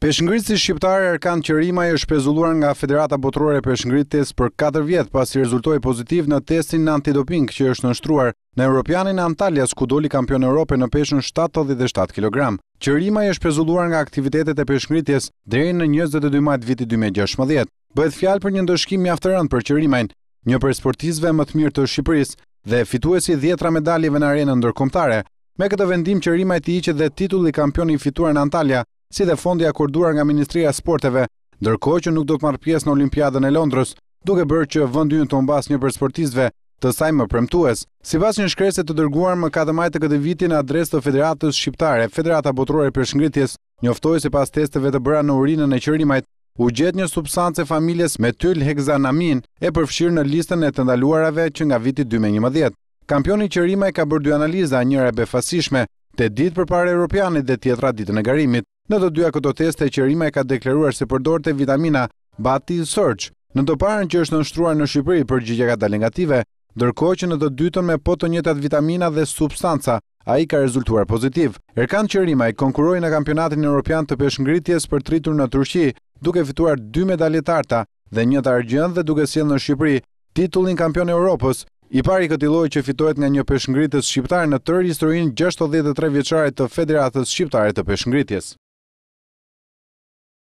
Peshngritësi shqiptar Erkan Qerimaj është pezulluar nga Federata Botërore e Peshngritjes për 4 vjet pasi rezultoi pozitiv në testin antidoping që është nënshtruar në Europianin e Antalyas ku doli kampion Evrope në peshën 77 kg. Qerimaj është pezulluar nga aktivitetet e peshngritjes deri në 22 maj vitit 2016. Bëhet fjalë për një ndëshkim mjaft të rëndë për Qerimajin, një prej sportistëve më të mirë të Shqipërisë dhe fituesi 10 medaljeve në arenën ndërkombëtare. Me këtë vendim Qerimaj i hiqet dhe titulli kampion i fituar në Antalya, si dhe fondi akorduar nga Ministria e Sporteve, ndërkohë që nuk do të marrë pjesë në Olimpiadën e Londrës, duke bërë që vendi ynë të humbas një prej sportistëve të saj më premtues. Sipas një shkresë të dërguar më 4 maj të këtij viti në adresë të Federatës Shqiptare, Federata Botërore e Peshngritjes njoftoi se pas testeve të bëra në urinën e Qerimajit, u gjet një substancë familjes metylheksanamine e përfshirë në listën e të ndaluarave që nga viti 2011. Kampioni Qerimaj ka bërë 2 analiza, njëra e befasishme, 8 ditë përpara Europianit dhe tjetra ditën e garimit. Në të dyja këto teste Qerimaj ka deklaruar se përdorte vitamina Bati Search. Në të parën që është nënshtruar në Shqipëri përgjigjja ka dalë negative, ndërkohë që në të dytën me po të njëjtat vitamina dhe substanca, ai ka rezultuar pozitiv. Erkan Qerimaj konkuroi në kampionatin evropian të peshngritjes për tritur në Turqi, duke fituar 2 medalje të arta dhe një të argjend dhe duke sjellë në Shqipëri titullin kampion e Europës, i pari këtij lloji që fitohet nga një peshngritës shqiptar në tërë historinë 63 vjeçare të Federatës Shqiptare të Peshngritjes.